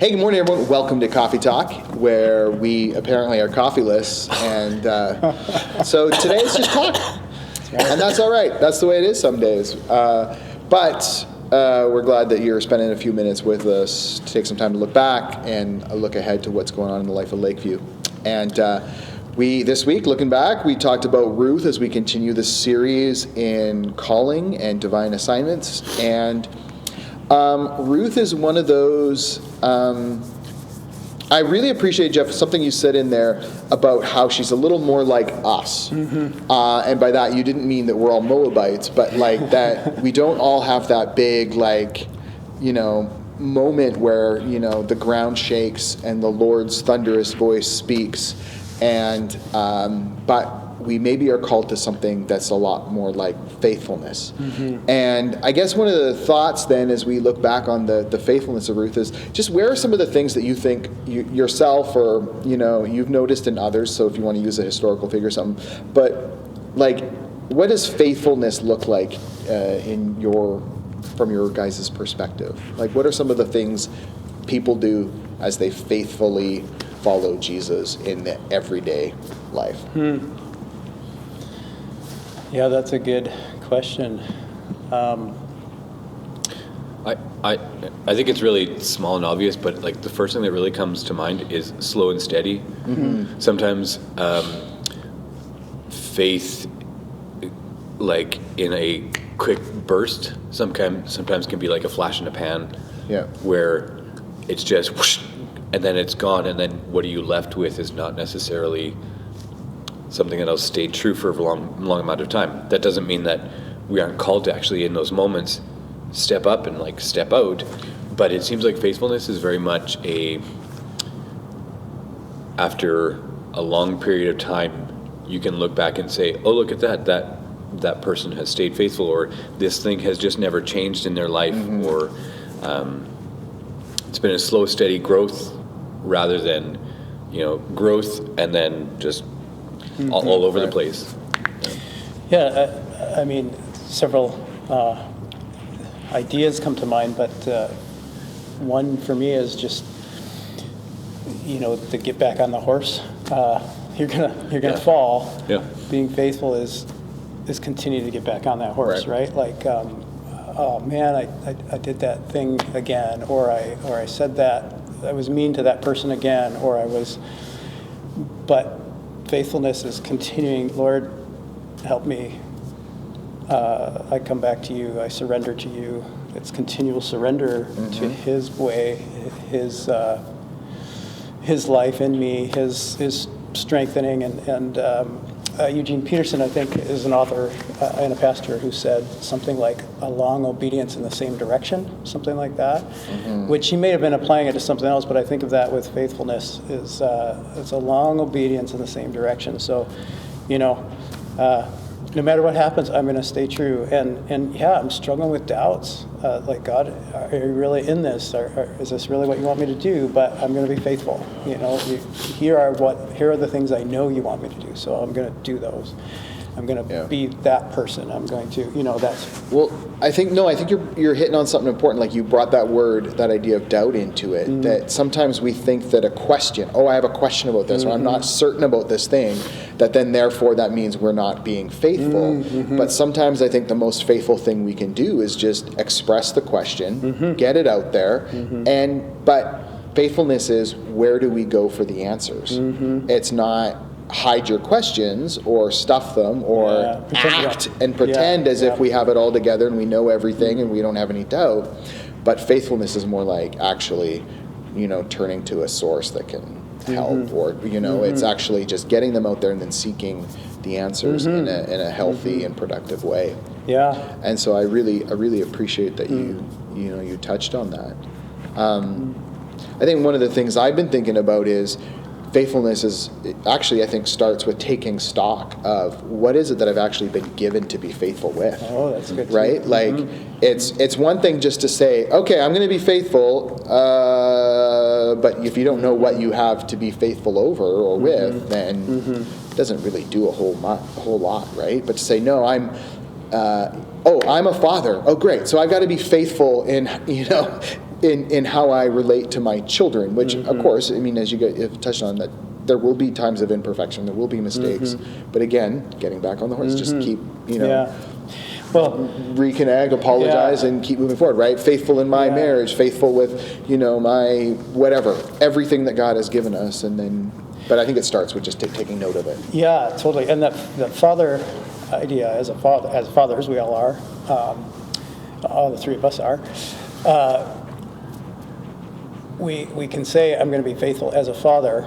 Hey, good morning, everyone. Welcome to Coffee Talk, where we apparently are coffeeless, and so today it's just talk, and that's all right. That's the way it is some days. But we're glad that you're spending a few minutes with us to take some time to look back and look ahead to what's going on in the life of Lakeview. And this week, looking back, we talked about Ruth as we continue this series in calling and divine assignments, and Ruth is one of those. I really appreciate, Jeff, something you said in there about how she's a little more like us. Mm-hmm. And by that, you didn't mean that we're all Moabites, but like that we don't all have that big, moment where, the ground shakes and the Lord's thunderous voice speaks. And, but we maybe are called to something that's a lot more like faithfulness. Mm-hmm. And I guess one of the thoughts then as we look back on the faithfulness of Ruth is just where are some of the things that you think yourself or, you've noticed in others, so if you want to use a historical figure or something, but what does faithfulness look like from your guys' perspective? What are some of the things people do as they faithfully follow Jesus in the everyday life? Yeah, that's a good question. I think it's really small and obvious, but the first thing that really comes to mind is slow and steady. Mm-hmm. Sometimes faith, in a quick burst, sometimes can be like a flash in a pan. Yeah. Where it's just whoosh, and then it's gone, and then what are you left with is not necessarily something that'll stay true for a long amount of time. That doesn't mean that we aren't called to actually, in those moments, step up and step out. But it seems like faithfulness is very much after a long period of time, you can look back and say, oh, look at that person has stayed faithful, or this thing has just never changed in their life, mm-hmm. or it's been a slow, steady growth rather than, growth and then just mm-hmm. all over the place. Yeah, I mean, several ideas come to mind, but one for me is just, to get back on the horse. You're gonna fall. Yeah. Being faithful is continue to get back on that horse, right? Oh man, I did that thing again, or I said that, I was mean to that person again, but faithfulness is continuing. Lord, help me. I come back to you. I surrender to you. It's continual surrender mm-hmm. to His way, His life in me, His strengthening. And Eugene Peterson, I think, is an author and a pastor who said something like a long obedience in the same direction, something like that, mm-hmm. which he may have been applying it to something else, but I think of that with faithfulness is it's a long obedience in the same direction. So, no matter what happens, I'm going to stay true. And yeah, I'm struggling with doubts. God, are you really in this? Is this really what you want me to do? But I'm going to be faithful. Here are the things I know you want me to do. So I'm going to do those. I'm going to be that person. I'm going to, that's. Well, I think you're hitting on something important. You brought that idea of doubt into it. Mm-hmm. That sometimes we think that a question, I have a question about this, mm-hmm. or I'm not certain about this thing, that then therefore that means we're not being faithful. Mm-hmm. But sometimes I think the most faithful thing we can do is just express the question, mm-hmm. get it out there, mm-hmm. But faithfulness is, where do we go for the answers? Mm-hmm. It's not hide your questions or stuff them or act and pretend as if we have it all together and we know everything and we don't have any doubt. But faithfulness is more like actually, turning to a source that can help, mm-hmm. or, mm-hmm. it's actually just getting them out there and then seeking the answers mm-hmm. in a healthy mm-hmm. and productive way. Yeah. And so I really appreciate that you touched on that. I think one of the things I've been thinking about is faithfulness I think starts with taking stock of what is it that I've actually been given to be faithful with. Oh, that's good. Right? Too. Mm-hmm. It's one thing just to say, okay, I'm going to be faithful, but if you don't know what you have to be faithful over or mm-hmm. with, then mm-hmm. it doesn't really do a whole lot, right? But to say, no, I'm a father. Oh, great. So I've got to be faithful in, in how I relate to my children, which of course, I mean, as you have touched on, that there will be times of imperfection, there will be mistakes, but again, getting back on the horse, just keep, Yeah. Well, reconnect, apologize, Yeah. and keep moving forward, right? Faithful in my Yeah. marriage, faithful with, my whatever, everything that God has given us, and then, but I think it starts with just taking note of it. yeah, totally. And that the father idea, as fathers, we all are, all the three of us are, we can say, I'm going to be faithful as a father,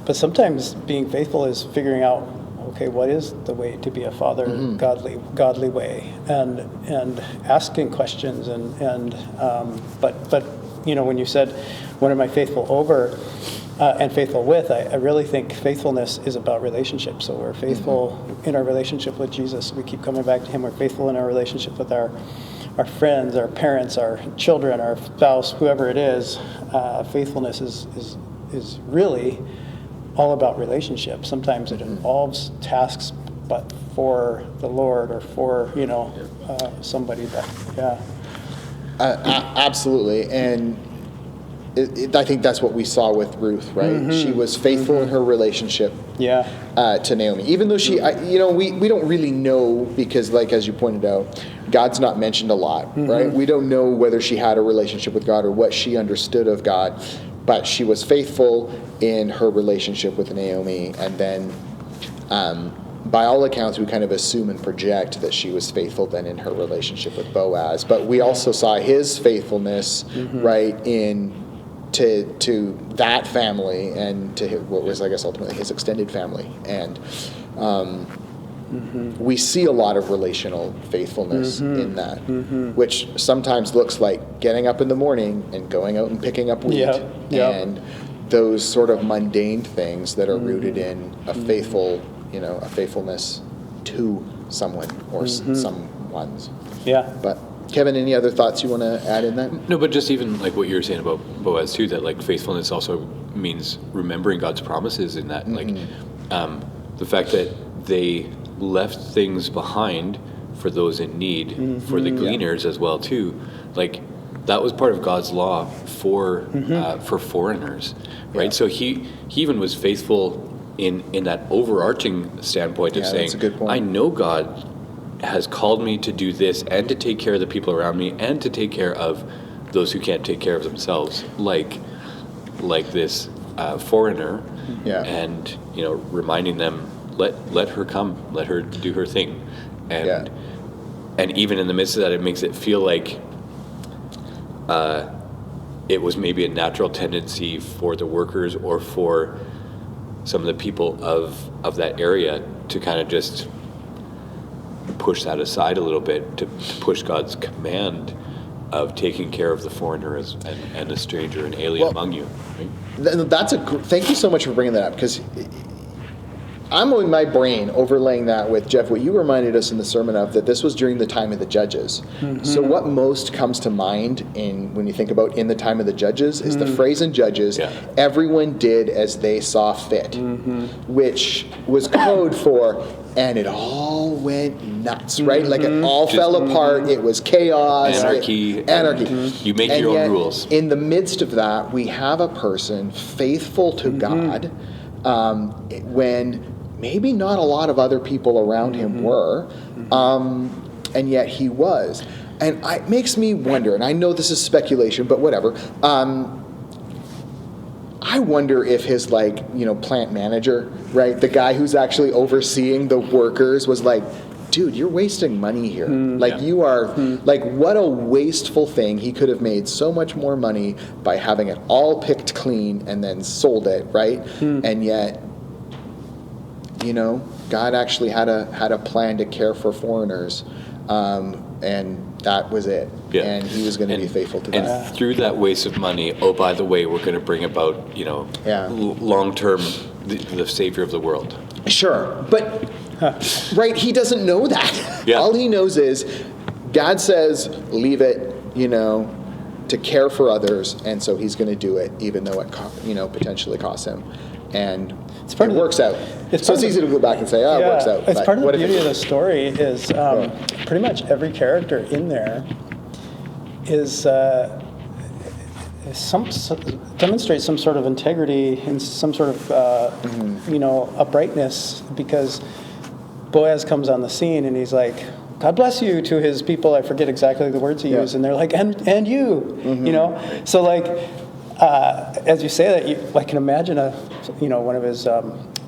but sometimes being faithful is figuring out, okay, what is the way to be a father, godly way, and asking questions, but when you said, what am I faithful over and faithful with, I really think faithfulness is about relationships. So we're faithful in our relationship with Jesus. We keep coming back to him. We're faithful in our relationship with our friends, our parents, our children, our spouse, whoever it is. Faithfulness is really all about relationships. Sometimes it involves tasks, but for the Lord or for somebody that Absolutely, and I think that's what we saw with Ruth, right? She was faithful in her relationship to Naomi, even though we don't really know, because, like, as you pointed out, God's not mentioned a lot, right? We don't know whether she had a relationship with God or what she understood of God, but she was faithful in her relationship with Naomi, and then by all accounts, we kind of assume and project that she was faithful then in her relationship with Boaz. But we also saw his faithfulness, right, to that family and to what was, I guess, ultimately his extended family. And we see a lot of relational faithfulness in that, which sometimes looks like getting up in the morning and going out and picking up wheat, and those sort of mundane things that are rooted in a faithful, a faithfulness to someone or someone's. Yeah. But Kevin, any other thoughts you want to add in that? No, but just even like what you were saying about Boaz too, that like faithfulness also means remembering God's promises in that. Like the fact that they left things behind for those in need, for the gleaners as well too. Like that was part of God's law for foreigners, right? Yeah. So he even was faithful in that overarching standpoint of saying, that's a good point. I know God has called me to do this and to take care of the people around me and to take care of those who can't take care of themselves, like this foreigner, and reminding them, let her come, let her do her thing, and even in the midst of that, it makes it feel like it was maybe a natural tendency for the workers or for some of the people of that area to kind of just push that aside a little bit, to push God's command of taking care of the foreigner and the stranger and alien among you. Right? Thank you so much for bringing that up, because I'm in my brain overlaying that with, Jeff, what you reminded us in the sermon of, that this was during the time of the Judges. So what most comes to mind when you think about in the time of the Judges is the phrase in Judges, everyone did as they saw fit, which was code for, and it all went nuts, right? Like it all fell apart. It was chaos. Anarchy. You make your own rules. In the midst of that, we have a person faithful to God when maybe not a lot of other people around him were, and yet he was. And it makes me wonder, and I know this is speculation, but whatever. I wonder if his plant manager, right, the guy who's actually overseeing the workers, was like, dude, you're wasting money here. You are, what a wasteful thing. He could have made so much more money by having it all picked clean and then sold it, right? And yet, God actually had a plan to care for foreigners, and that was it. Yeah. And he was going to be faithful to that. And through that waste of money, oh, by the way, we're going to bring about, long-term the Savior of the world. Sure, but right, he doesn't know that. Yeah. All he knows is God says, leave it, to care for others, and so he's going to do it, even though it potentially costs him. And it works out. It's easy to go back and say, it works out. It's but part of the what if beauty of the story is pretty much every character in there is demonstrates some sort of integrity and some sort of uprightness, because Boaz comes on the scene and he's like, God bless you, to his people. I forget exactly the words he used, and they're like, and you, So like, as you say that, I can imagine one of his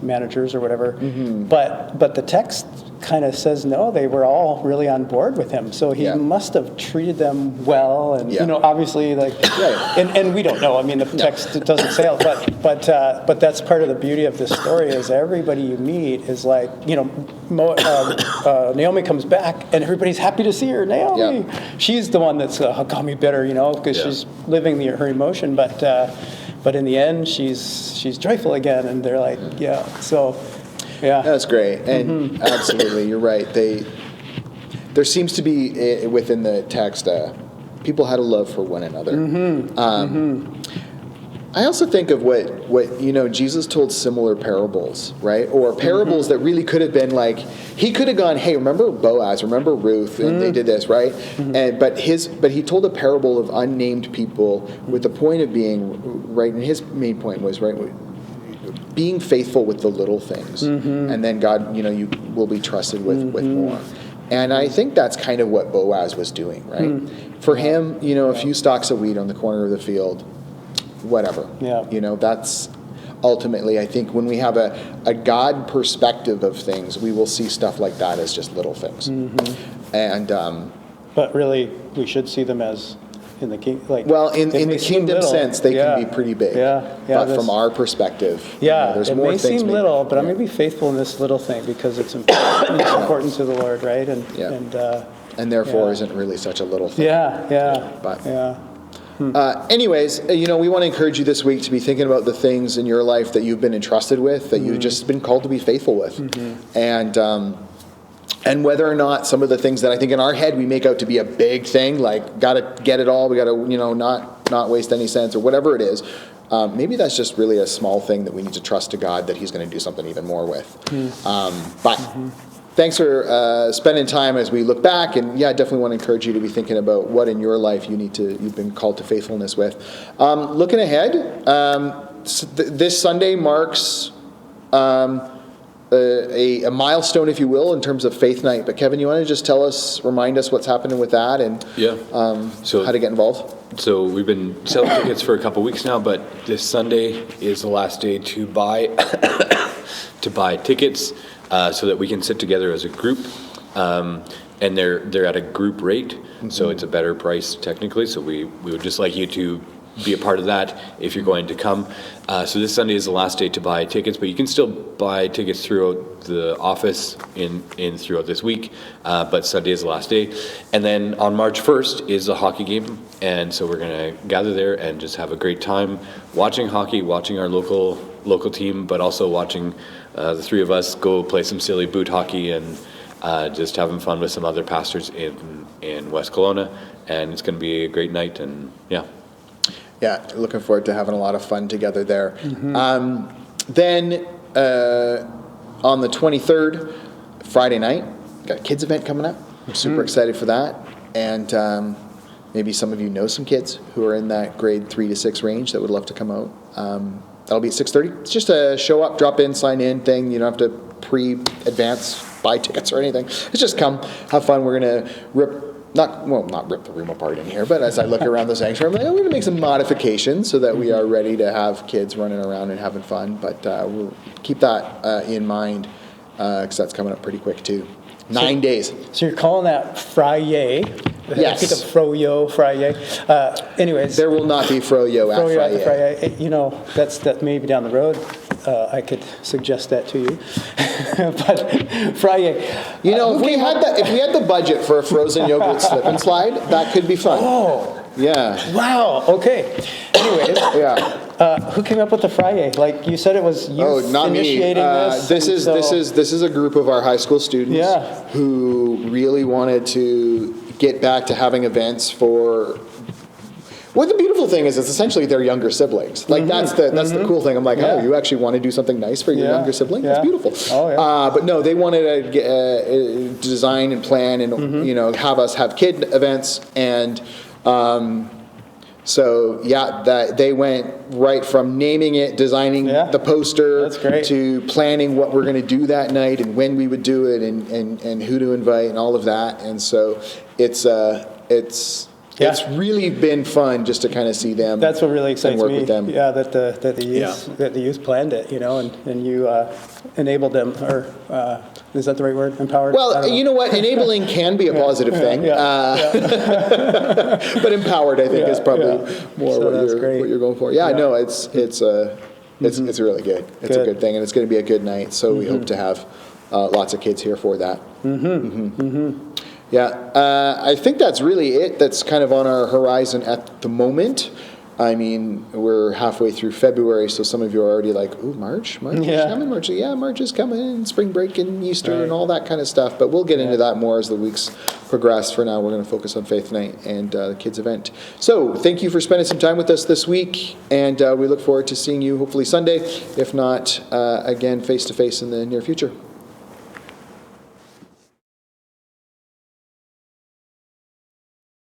managers or whatever, but the text kind of says no, they were all really on board with him, so he must have treated them well, and obviously, like, and we don't know. I mean, the text doesn't say it, but that's part of the beauty of this story, is everybody you meet is like, Naomi comes back and everybody's happy to see her. Naomi, she's the one that's call me bitter, because she's living her emotion, but in the end she's joyful again, and they're like, so. Yeah, that's great, and absolutely, you're right. There seems to be within the text, people had a love for one another. I also think of what Jesus told similar parables, right? Or parables that really could have been like, he could have gone, hey, remember Boaz, remember Ruth, and they did this, right? But he told a parable of unnamed people with the point of being, right, and his main point was, right, being faithful with the little things, and then God, you will be trusted with more. And I think that's kind of what Boaz was doing, right? For him, a few stalks of wheat on the corner of the field, whatever. That's ultimately, I think, when we have a God perspective of things, we will see stuff like that as just little things. And but really, we should see them as, in the king, like, well, in the kingdom sense, they can be pretty big. But from our perspective, there's it more may things. Seem little, but I'm going to be faithful in this little thing because it's important, it's important to the Lord, right? And therefore isn't really such a little thing. Anyways, we want to encourage you this week to be thinking about the things in your life that you've been entrusted with, that you've just been called to be faithful with, and whether or not some of the things that I think in our head we make out to be a big thing, like got to get it all, we got to not waste any cents, or whatever it is. Maybe that's just really a small thing that we need to trust to God that He's going to do something even more with. Thanks for spending time as we look back, and I definitely want to encourage you to be thinking about what in your life you've been called to faithfulness with. Looking ahead, this Sunday marks a milestone, if you will, in terms of Faith Night. But Kevin, you want to just remind us what's happening with that, and how to get involved? So we've been selling tickets for a couple weeks now, but this Sunday is the last day to buy tickets, so that we can sit together as a group, and they're at a group rate, so it's a better price technically. So we would just like you to be a part of that if you're going to come. So this Sunday is the last day to buy tickets, but you can still buy tickets throughout the office throughout this week, but Sunday is the last day. And then on March 1st is a hockey game, and so we're going to gather there and just have a great time watching hockey, watching our local team, but also watching the three of us go play some silly boot hockey, and just having fun with some other pastors in West Kelowna. And it's going to be a great night, and looking forward to having a lot of fun together there. Then on the 23rd, Friday night, got a kids event coming up. I'm super excited for that. And maybe some of you know some kids who are in that grade 3 to 6 range that would love to come out. That'll be at 6:30. It's just a show up, drop in, sign in thing. You don't have to pre-advance, buy tickets or anything. It's just come, have fun. We're going to not rip the room apart in here, but as I look around the sanctuary, I'm like, we're going to make some modifications so that we are ready to have kids running around and having fun. But we'll keep that in mind, because that's coming up pretty quick too. 9 days. So you're calling that Friday? Yes. I think of Froyo, Friday. Anyways. There will not be Froyo at Friday. That maybe down the road. I could suggest that to you. But Friday. If we had the budget for a frozen yogurt slip and slide, that could be fun. Oh. Yeah. Wow. Okay. Anyways. Who came up with the Friday? Like you said, it was you initiating this. This is a group of our high school students who really wanted to get back to having events for. Well, the beautiful thing is, it's essentially their younger siblings. Like that's the cool thing. I'm like, oh, you actually want to do something nice for your younger sibling? That's beautiful. Oh, yeah. But no, they wanted to design and plan and have us have kid events, and So yeah, that they went right from naming it, designing Yeah. the poster, That's great. to planning what we're going to do that night and when we would do it and who to invite and all of that. And so it's Yeah. really been fun just to kind of see them. That's what really and excites work me. with them. Yeah, that the youth Yeah. that the youth planned it, and you enabled them, or is that the right word? Empowered. I Well, don't you know what? Enabling can be a positive thing, but empowered, I think, Yeah, is probably yeah. more So that's what great. you're going for. Yeah, Yeah. no, it's really good. It's a Good. good thing, and it's going to be a good night. So we hope to have lots of kids here for that. Yeah, I think that's really it. That's kind of on our horizon at the moment. I mean, we're halfway through February, so some of you are already like, "Ooh, March is Yeah. coming." March, yeah, March is coming, and spring break and Easter Right. and all that kind of stuff. But we'll get into that more as the weeks progress. For now, we're going to focus on Faith Night and the kids' event. So, thank you for spending some time with us this week, and we look forward to seeing you hopefully Sunday, if not again face to face in the near future.